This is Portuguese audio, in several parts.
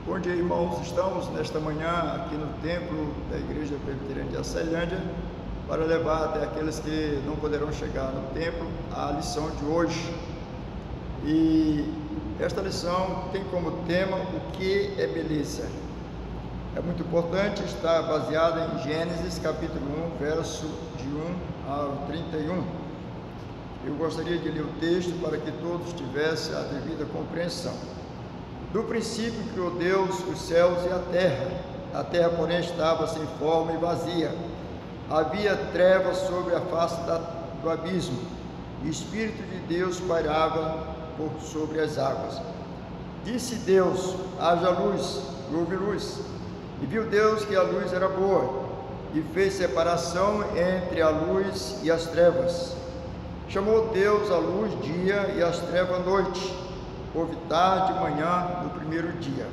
Bom dia, irmãos. Estamos nesta manhã aqui no templo da Igreja Presbiteriana de Açailândia para levar até aqueles que não poderão chegar no templo a lição de hoje. E esta lição tem como tema o que é beleza. É muito importante, está baseada em Gênesis capítulo 1, verso de 1 ao 31. Eu gostaria de ler o texto para que todos tivessem a devida compreensão. Do princípio criou Deus os céus e a terra porém estava sem forma e vazia. Havia trevas sobre a face do abismo, e o Espírito de Deus pairava por sobre as águas. Disse Deus: haja luz, e houve luz. E viu Deus que a luz era boa, e fez separação entre a luz e as trevas. Chamou Deus a luz dia e as trevas noite. Houve tarde e manhã no primeiro dia.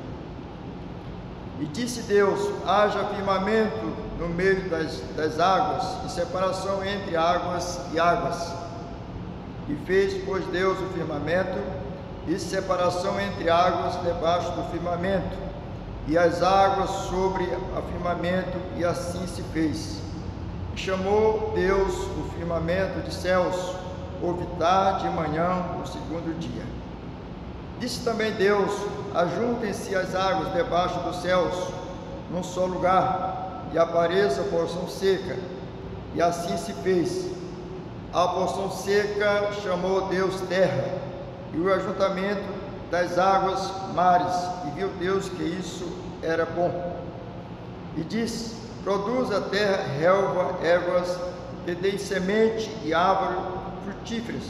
E disse Deus: haja firmamento no meio das águas, e separação entre águas e águas. E fez, pois, Deus o firmamento, e separação entre águas debaixo do firmamento, e as águas sobre o firmamento, e assim se fez. E chamou Deus o firmamento de céus. Houve tarde e manhã o segundo dia. Disse também Deus: ajuntem-se as águas debaixo dos céus, num só lugar, e apareça a porção seca. E assim se fez. A porção seca chamou Deus terra, e o ajuntamento das águas mares, e viu Deus que isso era bom. E disse: produz a terra relva, ervas, que deem semente, e árvores frutíferas,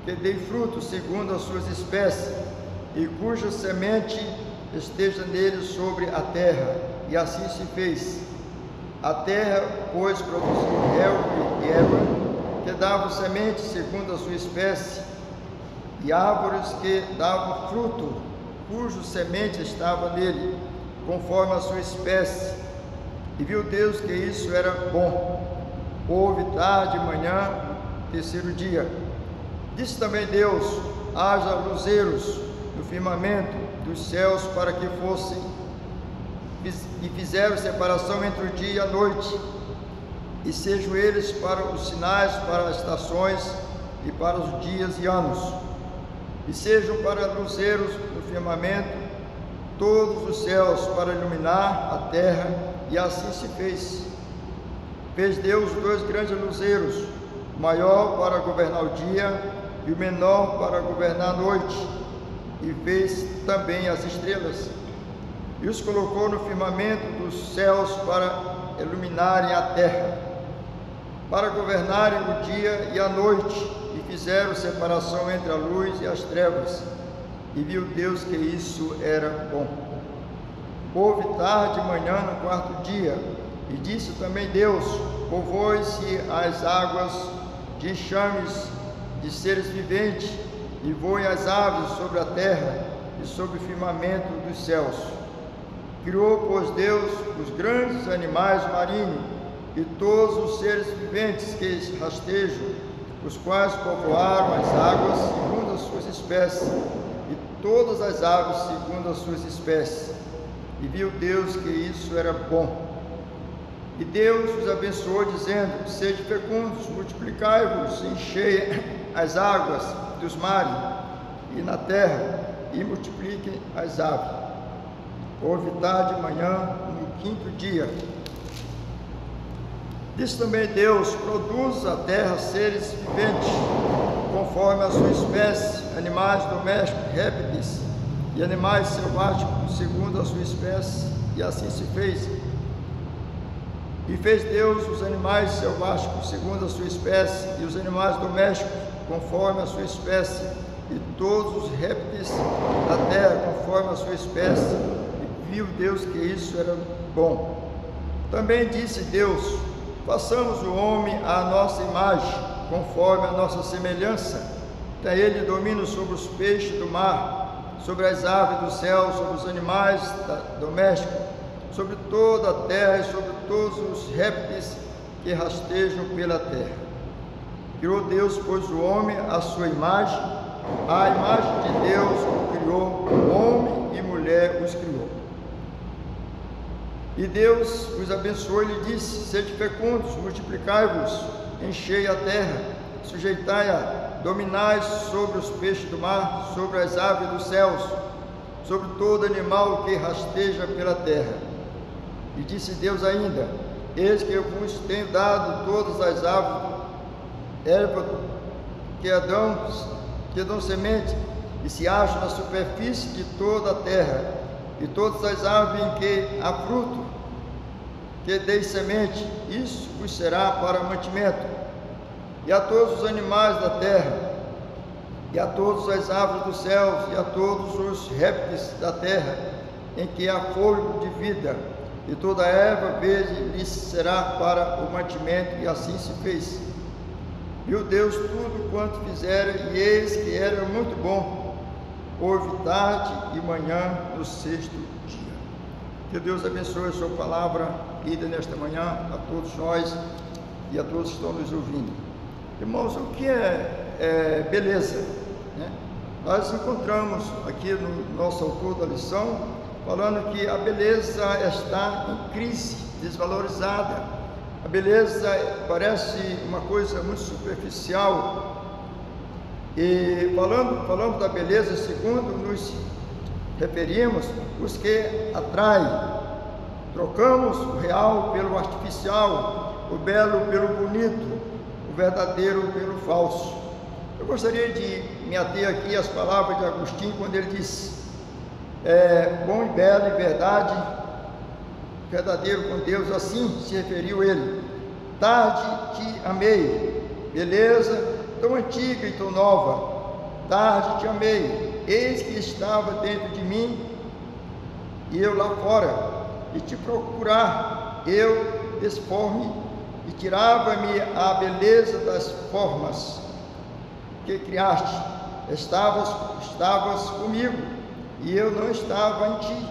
que deem fruto segundo as suas espécies, e cuja semente esteja nele sobre a terra. E assim se fez. A terra, pois, produziu relva e erva, que davam semente segundo a sua espécie, e árvores que davam fruto, cujo semente estava nele, conforme a sua espécie. E viu Deus que isso era bom. Houve tarde e manhã, terceiro dia. Disse também Deus: haja luzeiros no firmamento dos céus para que fossem, e fizeram separação entre o dia e a noite, e sejam eles para os sinais, para as estações e para os dias e anos, e sejam para luzeiros no firmamento todos os céus para iluminar a terra. E assim se fez. Fez Deus dois grandes luzeiros, o maior para governar o dia e o menor para governar a noite, e fez também as estrelas, e os colocou no firmamento dos céus para iluminarem a terra, para governarem o dia e a noite, e fizeram separação entre a luz e as trevas. E viu Deus que isso era bom. Houve tarde e manhã no quarto dia. E disse também Deus: povoem-se as águas de enxames de seres viventes, e voem as aves sobre a terra e sobre o firmamento dos céus. Criou, pois, Deus os grandes animais marinhos e todos os seres viventes que rastejam, os quais povoaram as águas segundo as suas espécies, e todas as aves segundo as suas espécies. E viu Deus que isso era bom. E Deus os abençoou, dizendo: sede fecundos, multiplicai-vos, enchei as águas dos mares e na terra, e multipliquem as aves. Houve tarde e manhã no quinto dia. Disse também Deus: produz a terra seres viventes, conforme a sua espécie, animais domésticos, répteis e animais selváticos, segundo a sua espécie. E assim se fez. E fez Deus os animais selváticos segundo a sua espécie, e os animais domésticos conforme a sua espécie, e todos os répteis da terra conforme a sua espécie. E viu Deus que isso era bom. Também disse Deus: façamos o homem à nossa imagem, conforme a nossa semelhança. Tenha ele domínio sobre os peixes do mar, sobre as aves do céu, sobre os animais domésticos, sobre toda a terra e sobre todos os répteis que rastejam pela terra. Criou Deus, pois, o homem à sua imagem, a imagem de Deus o criou, homem e mulher os criou. E Deus os abençoou e lhe disse: sede fecundos, multiplicai-vos, enchei a terra, sujeitai-a, dominai sobre os peixes do mar, sobre as aves dos céus, sobre todo animal que rasteja pela terra. E disse Deus ainda: eis que eu vos tenho dado todas as aves, erva que dão semente, e se acham na superfície de toda a terra, e todas as aves em que há fruto, que deis semente, isso vos será para mantimento. E a todos os animais da terra, e a todas as aves dos céus, e a todos os répteis da terra, em que há fôlego de vida, e toda a erva verde lhes será para o mantimento, e assim se fez. Viu Deus tudo quanto fizera, e eis que era muito bom. Houve tarde e manhã no sexto dia. Que Deus abençoe a sua palavra lida nesta manhã a todos nós e a todos que estão nos ouvindo. Irmãos, o que é beleza, né? Nós encontramos aqui no nosso autor da lição falando que a beleza está em crise, desvalorizada. A beleza parece uma coisa muito superficial. E falando da beleza, segundo nos referimos, os que atraem. Trocamos o real pelo artificial, o belo pelo bonito, o verdadeiro pelo falso. Eu gostaria de me ater aqui às palavras de Agostinho, quando ele disse: bom e belo e verdade, verdadeiro com Deus, assim se referiu ele. Tarde te amei, beleza tão antiga e tão nova, tarde te amei, eis que estava dentro de mim e eu lá fora, e te procurar, eu desforme, e tirava-me a beleza das formas que criaste. Estavas comigo, e eu não estava em ti.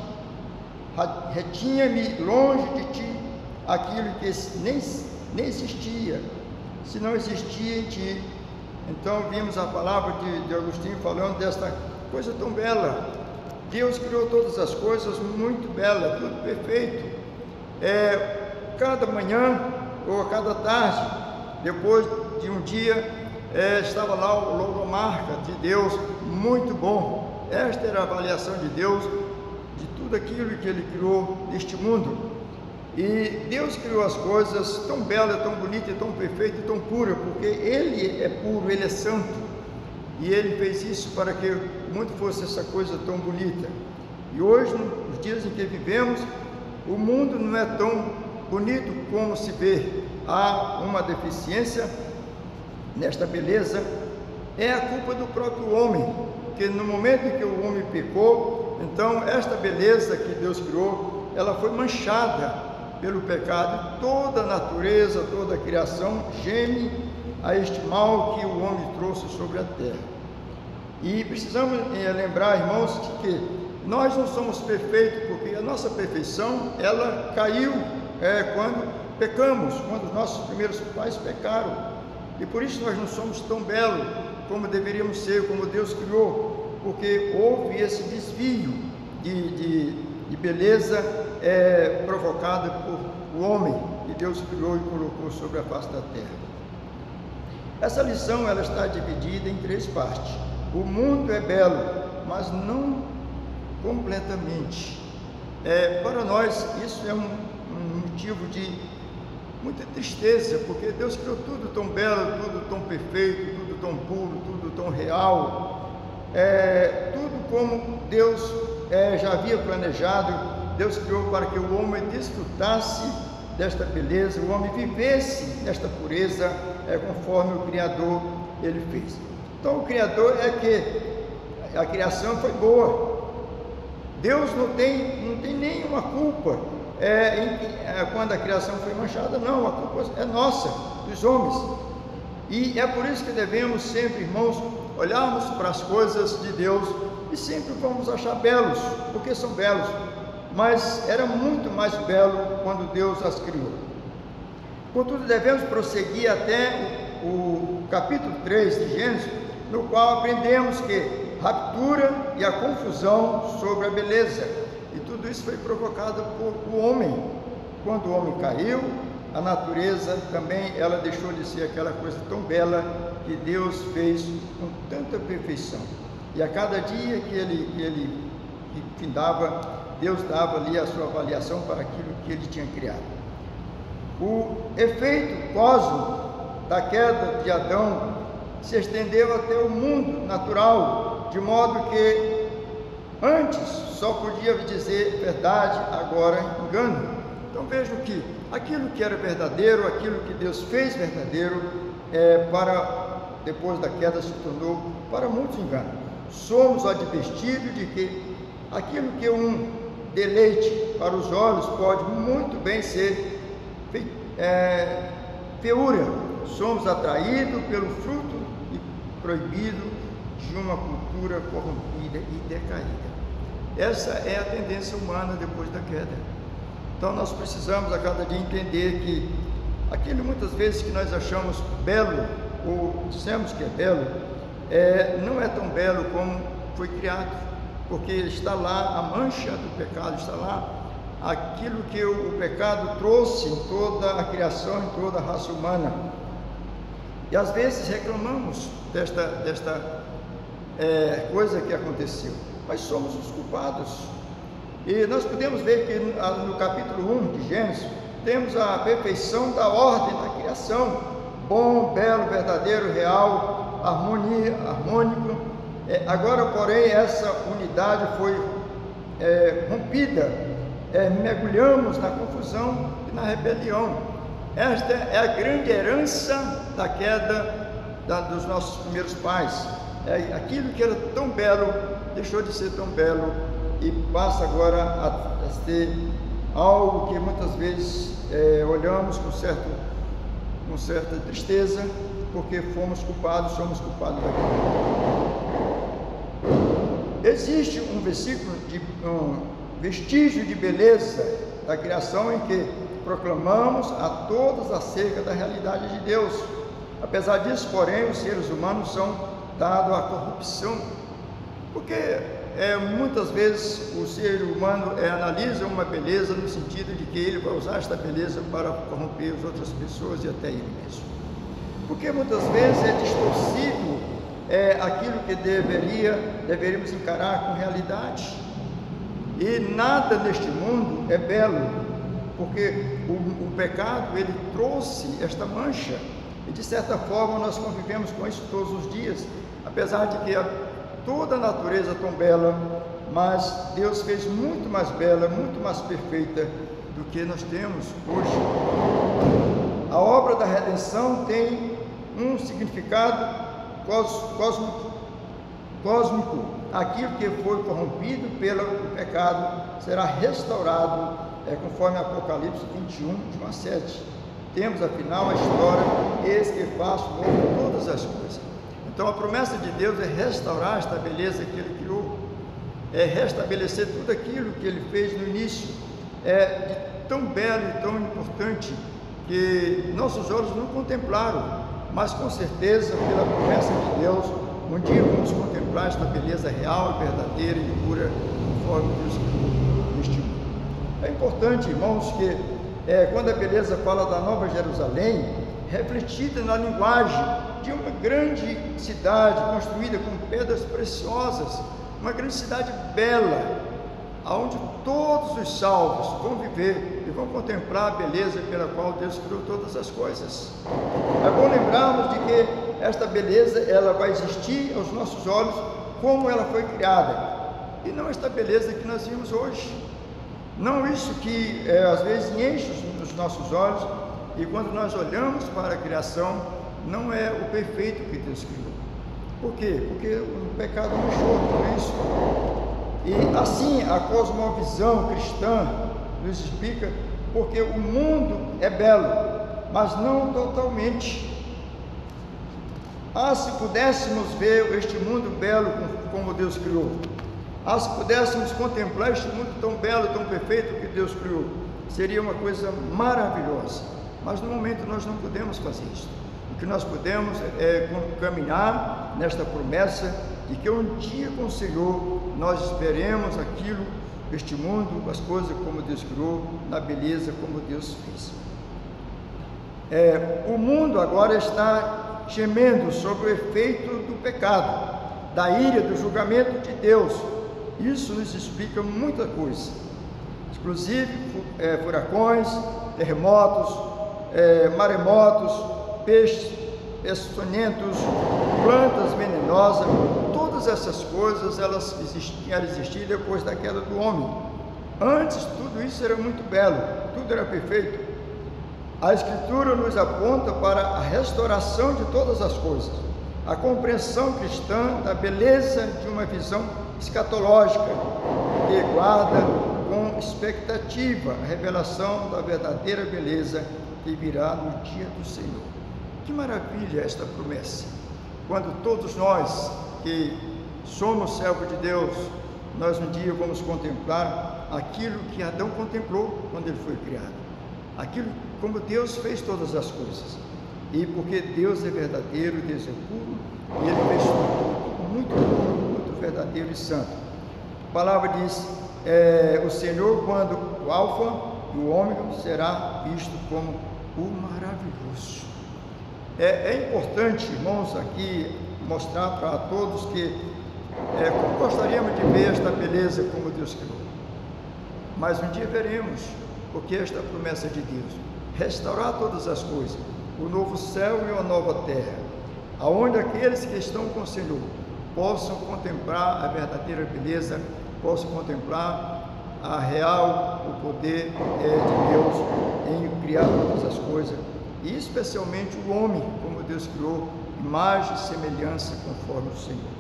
Retinha-me longe de ti aquilo que nem existia, se não existia em ti. Então vimos a palavra de Agostinho falando desta coisa tão bela. Deus criou todas as coisas muito bela, tudo perfeito. Cada manhã ou a cada tarde, depois de um dia, estava lá o logomarca de Deus, muito bom. Esta era a avaliação de Deus de tudo aquilo que Ele criou neste mundo. E Deus criou as coisas tão belas, tão bonitas, tão perfeitas, tão puras, porque Ele é puro, Ele é santo. E Ele fez isso para que o mundo fosse essa coisa tão bonita. E hoje, nos dias em que vivemos, o mundo não é tão bonito como se vê. Há uma deficiência nesta beleza. É a culpa do próprio homem, porque no momento em que o homem pecou, então esta beleza que Deus criou, ela foi manchada pelo pecado. Toda a natureza, toda a criação geme a este mal que o homem trouxe sobre a terra. E precisamos lembrar, irmãos, de que nós não somos perfeitos, porque a nossa perfeição, ela caiu quando pecamos, quando os nossos primeiros pais pecaram, e por isso nós não somos tão belos como deveríamos ser, como Deus criou, porque houve esse desvio de beleza provocada por o homem que Deus criou e colocou sobre a face da terra. Essa lição ela está dividida em 3 partes. O mundo é belo, mas não completamente. Para nós isso é um motivo de muita tristeza, porque Deus criou tudo tão belo, tudo tão perfeito, tudo tão puro, tudo tão real, tudo como Deus já havia planejado. Deus criou para que o homem desfrutasse desta beleza, o homem vivesse nesta pureza, conforme o Criador ele fez. Então o Criador que a criação foi boa. Deus não tem nenhuma culpa quando a criação foi manchada, não, a culpa é nossa, dos homens. E é por isso que devemos sempre, irmãos, olharmos para as coisas de Deus e sempre vamos achar belos, porque são belos, mas era muito mais belo quando Deus as criou. Contudo, devemos prosseguir até o capítulo 3 de Gênesis, no qual aprendemos que raptura e a confusão sobre a beleza, e tudo isso foi provocado por o homem. quando o homem caiu, a natureza também, ela deixou de ser aquela coisa tão bela que Deus fez com tanta perfeição. E a cada dia que ele findava, Deus dava ali a sua avaliação para aquilo que ele tinha criado. O efeito cósmico da queda de Adão se estendeu até o mundo natural, de modo que antes só podia dizer verdade, agora engano. Então vejam que aquilo que era verdadeiro, aquilo que Deus fez verdadeiro, depois da queda se tornou para muitos engano. Somos advertidos de que aquilo que é um deleite para os olhos pode muito bem ser feiura. Somos atraídos pelo fruto proibido de uma cultura corrompida e decaída. Essa é a tendência humana depois da queda. Então nós precisamos a cada dia entender que aquilo muitas vezes que nós achamos belo, ou dissemos que é belo, não é tão belo como foi criado, porque está lá a mancha do pecado, está lá aquilo que o pecado trouxe em toda a criação, em toda a raça humana. E às vezes reclamamos desta coisa que aconteceu, mas somos os culpados. E nós podemos ver que no capítulo 1 de Gênesis, temos a perfeição da ordem da criação, bom, belo, verdadeiro, real, harmônico. Agora, porém, essa unidade foi rompida, mergulhamos na confusão e na rebelião. Esta é a grande herança da queda dos nossos primeiros pais. Aquilo que era tão belo deixou de ser tão belo e passa agora a ser algo que muitas vezes olhamos com certa tristeza, porque somos culpados daquilo. Existe um versículo, um vestígio de beleza da criação em que proclamamos a todos acerca da realidade de Deus. Apesar disso, porém, os seres humanos são dados à corrupção, porque muitas vezes o ser humano analisa uma beleza no sentido de que ele vai usar esta beleza para corromper as outras pessoas e até ele mesmo. Porque muitas vezes é distorcido aquilo que deveríamos encarar com realidade. E nada neste mundo é belo, porque o pecado ele trouxe esta mancha. E de certa forma nós convivemos com isso todos os dias, apesar de que toda a natureza é tão bela, mas Deus fez muito mais bela, muito mais perfeita do que nós temos hoje. A obra da redenção tem um significado cósmico. Aquilo que foi corrompido pelo pecado será restaurado, conforme Apocalipse 21, de 1 a 7. Temos afinal a história: eis que faço novo todas as coisas. Então a promessa de Deus é restaurar esta beleza que Ele criou, é restabelecer tudo aquilo que Ele fez no início, de tão belo e tão importante que nossos olhos não contemplaram, mas com certeza pela promessa de Deus, um dia vamos contemplar esta beleza real, verdadeira e pura, conforme Deus criou neste mundo. É importante, irmãos, que quando a beleza fala da Nova Jerusalém, refletida na linguagem de uma grande cidade construída com pedras preciosas, uma grande cidade bela, onde todos os salvos vão viver e vão contemplar a beleza pela qual Deus criou todas as coisas. É bom lembrarmos de que esta beleza ela vai existir aos nossos olhos como ela foi criada, e não esta beleza que nós vimos hoje, não isso que às vezes enche os nossos olhos, e quando nós olhamos para a criação, não é o perfeito que Deus criou. Por quê? Porque o pecado mexeu com isso. E assim a cosmovisão cristã nos explica, porque o mundo é belo, mas não totalmente. Se pudéssemos ver este mundo belo como Deus criou, se pudéssemos contemplar este mundo tão belo, tão perfeito que Deus criou, seria uma coisa maravilhosa. Mas no momento nós não podemos fazer isso. O que nós podemos é caminhar nesta promessa de que um dia com o Senhor nós veremos aquilo este mundo, as coisas como Deus criou, na beleza como Deus fez. O mundo agora está gemendo sobre o efeito do pecado, da ira, do julgamento de Deus. Isso nos explica muita coisa, inclusive furacões, terremotos, maremotos, peixes peçonhentos, plantas venenosas. Todas essas coisas elas existiam depois da queda do homem. Antes tudo isso era muito belo, tudo era perfeito. A Escritura nos aponta para a restauração de todas as coisas, a compreensão cristã da beleza de uma visão escatológica que guarda com expectativa a revelação da verdadeira beleza que virá no dia do Senhor. Que maravilha esta promessa! Quando todos nós que somos servos de Deus, nós um dia vamos contemplar aquilo que Adão contemplou quando ele foi criado, aquilo como Deus fez todas as coisas. E porque Deus é verdadeiro, Deus é puro, e Ele fez tudo muito puro, muito verdadeiro e santo. A palavra diz, o Senhor, quando o Alfa e o Ômega, será visto como o maravilhoso. É importante, irmãos, aqui mostrar para todos que como gostaríamos de ver esta beleza como Deus criou, mas um dia veremos, porque esta é a promessa de Deus, restaurar todas as coisas, o novo céu e a nova terra, aonde aqueles que estão com o Senhor possam contemplar a verdadeira beleza, possam contemplar a real, o poder de Deus em criar todas as coisas, e especialmente o homem, como Deus criou, imagem e semelhança conforme o Senhor.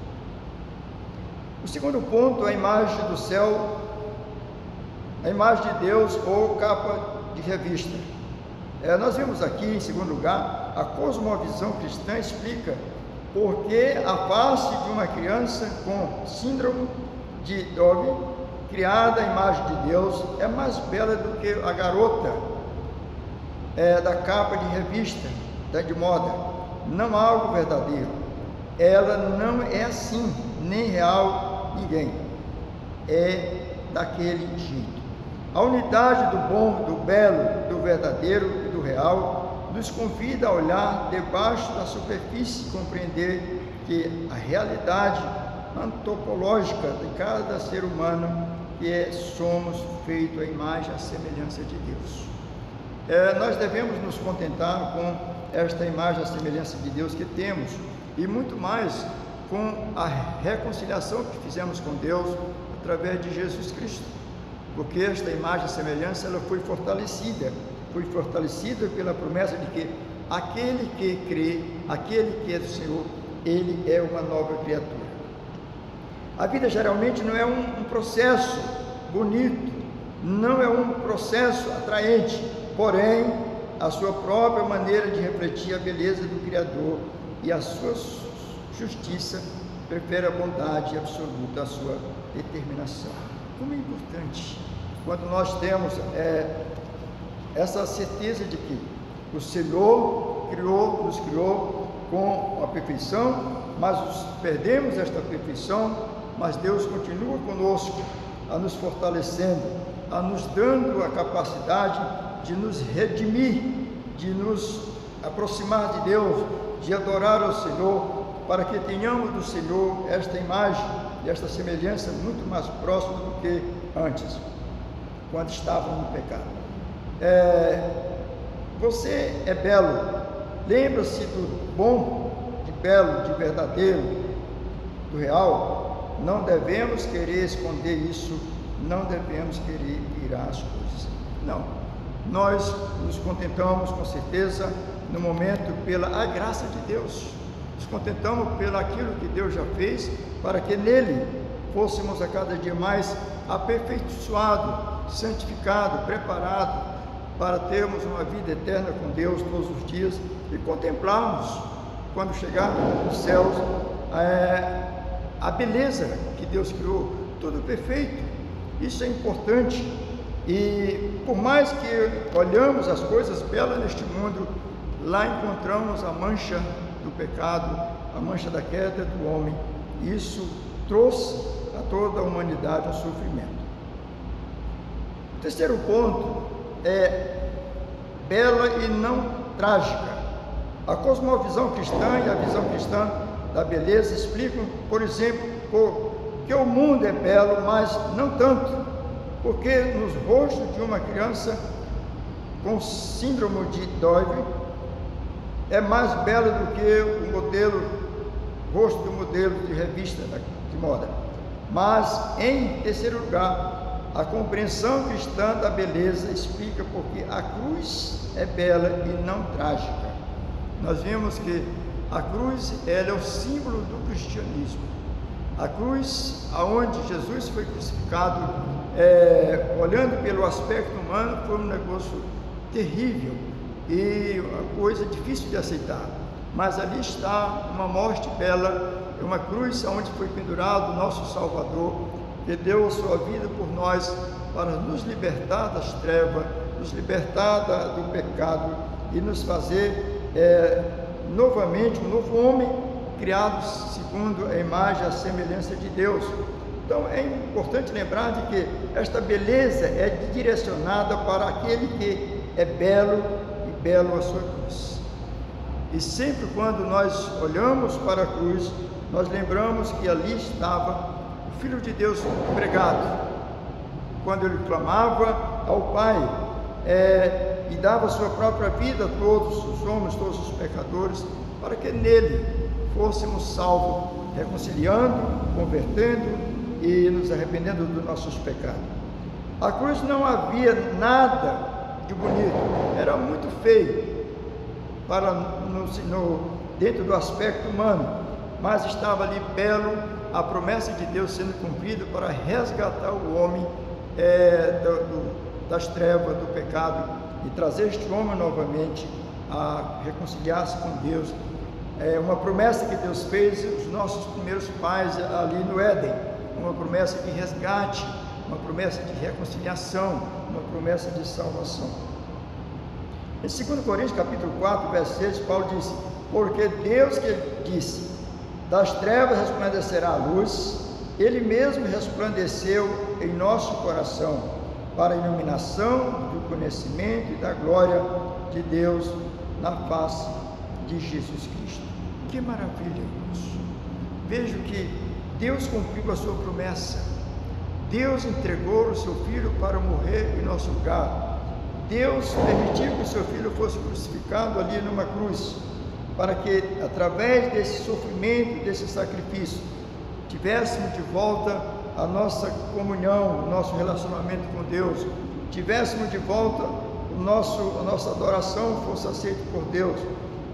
O segundo ponto, a imagem do céu, a imagem de Deus ou capa de revista. Nós vimos aqui, em segundo lugar, a cosmovisão cristã explica por que a face de uma criança com síndrome de Down, criada à imagem de Deus, é mais bela do que a garota da capa de revista, de moda. Não há algo verdadeiro. Ela não é assim, nem real, ninguém. É daquele jeito. A unidade do bom, do belo, do verdadeiro e do real nos convida a olhar debaixo da superfície e compreender que a realidade antropológica de cada ser humano somos feitos à imagem e à semelhança de Deus. Nós devemos nos contentar com esta imagem e a semelhança de Deus que temos, e muito mais com a reconciliação que fizemos com Deus através de Jesus Cristo, porque esta imagem e semelhança ela foi fortalecida pela promessa de que aquele que crê, aquele que é do Senhor, ele é uma nova criatura. A vida geralmente não é um processo bonito, não é um processo atraente, porém a sua própria maneira de refletir a beleza do Criador e a sua justiça prefere a bondade absoluta, a sua determinação. Como é importante quando nós temos essa certeza de que o Senhor nos criou com a perfeição, mas perdemos esta perfeição, mas Deus continua conosco, a nos fortalecendo, a nos dando a capacidade de nos redimir, de nos aproximar de Deus, de adorar ao Senhor, para que tenhamos do Senhor esta imagem e esta semelhança muito mais próxima do que antes, quando estávamos no pecado. Você é belo, lembra-se do bom, de belo, de verdadeiro, do real. Não devemos querer esconder isso, não devemos querer virar as coisas. Não, nós nos contentamos com certeza no momento pela a graça de Deus, nos contentamos pelo aquilo que Deus já fez, para que nele fôssemos a cada dia mais aperfeiçoado, santificado, preparado para termos uma vida eterna com Deus todos os dias e contemplarmos, quando chegar nos céus, a beleza que Deus criou, tudo perfeito. Isso é importante, e por mais que olhamos as coisas belas neste mundo, lá encontramos a mancha do pecado, a mancha da queda do homem. Isso trouxe a toda a humanidade um sofrimento. O terceiro ponto é bela e não trágica. A cosmovisão cristã e a visão cristã da beleza explicam, por exemplo, que o mundo é belo, mas não tanto, porque nos rostos de uma criança com síndrome de Down é mais belo do que o rosto do modelo de revista de moda. Mas, em terceiro lugar, a compreensão cristã da beleza explica porque a cruz é bela e não trágica. Nós vimos que a cruz, ela é o símbolo do cristianismo. A cruz, aonde Jesus foi crucificado, olhando pelo aspecto humano, foi um negócio terrível e uma coisa difícil de aceitar. Mas ali está uma morte bela, uma cruz onde foi pendurado o nosso Salvador, que deu a sua vida por nós para nos libertar das trevas, nos libertar do pecado e nos fazer novamente um novo homem, criado segundo a imagem e a semelhança de Deus. Então é importante lembrar de que esta beleza é direcionada para aquele que é belo e belo a sua cruz. E sempre quando nós olhamos para a cruz, nós lembramos que ali estava o Filho de Deus pregado, quando ele clamava ao Pai e dava a sua própria vida a todos os homens, todos os pecadores, para que nele fôssemos salvos, reconciliando, convertendo e nos arrependendo dos nossos pecados. A cruz não havia nada de bonito, era muito feio dentro do aspecto humano, mas estava ali belo, a promessa de Deus sendo cumprida para resgatar o homem das trevas, do pecado, e trazer este homem novamente a reconciliar-se com Deus. É uma promessa que Deus fez aos nossos primeiros pais ali no Éden, uma promessa de resgate, uma promessa de reconciliação, uma promessa de salvação. Em 2 Coríntios capítulo 4, verso 6, Paulo disse: porque Deus que disse, das trevas resplandecerá a luz, Ele mesmo resplandeceu em nosso coração, para a iluminação do conhecimento e da glória de Deus na face de Jesus Cristo. Que maravilha, irmãos! Vejo que Deus cumpriu a sua promessa. Deus entregou o seu Filho para morrer em nosso lugar. Deus permitiu que o seu Filho fosse crucificado ali numa cruz, para que através desse sofrimento, desse sacrifício, tivéssemos de volta a nossa comunhão, o nosso relacionamento com Deus, tivéssemos de volta a nossa adoração fosse aceita por Deus,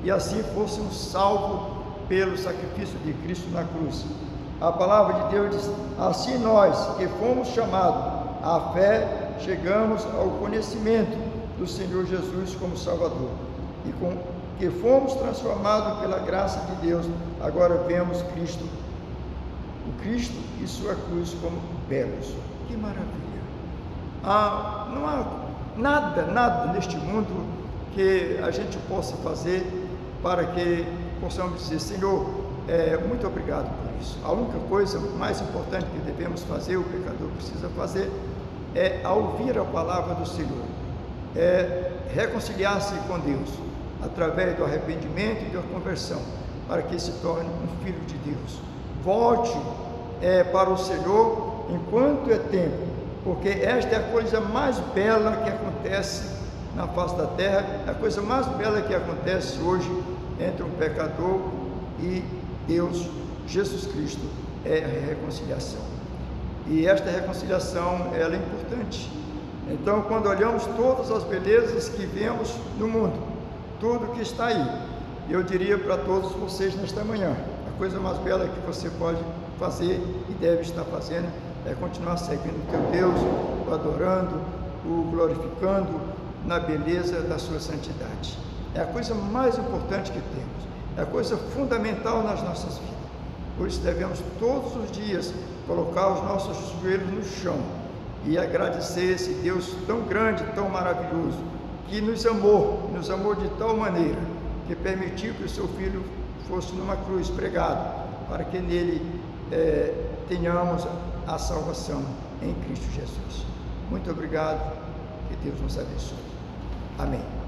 e assim fôssemos salvos pelo sacrifício de Cristo na cruz. A palavra de Deus diz: assim nós que fomos chamados à fé, chegamos ao conhecimento do Senhor Jesus como Salvador, e com que fomos transformados pela graça de Deus, agora vemos Cristo, o Cristo e sua cruz como belos. Que maravilha! Não há nada neste mundo que a gente possa fazer para que possamos dizer: Senhor, muito obrigado por isso. A única coisa mais importante que devemos fazer, o pecador precisa fazer, é ouvir a palavra do Senhor, reconciliar-se com Deus, através do arrependimento e da conversão, para que se torne um filho de Deus. Volte para o Senhor enquanto é tempo, porque esta é a coisa mais bela que acontece na face da terra, a coisa mais bela que acontece hoje entre um pecador e Deus, Jesus Cristo, é a reconciliação. E esta reconciliação, ela é importante. Então, quando olhamos todas as belezas que vemos no mundo, tudo que está aí, eu diria para todos vocês nesta manhã, a coisa mais bela que você pode fazer e deve estar fazendo é continuar servindo o teu Deus, o adorando, o glorificando na beleza da sua santidade. É a coisa mais importante que temos, é a coisa fundamental nas nossas vidas. Por isso devemos todos os dias colocar os nossos joelhos no chão e agradecer esse Deus tão grande, tão maravilhoso, que nos amou de tal maneira que permitiu que o seu Filho fosse numa cruz pregado, para que nele tenhamos a salvação em Cristo Jesus. Muito Muito obrigado, que Deus nos abençoe. Amém.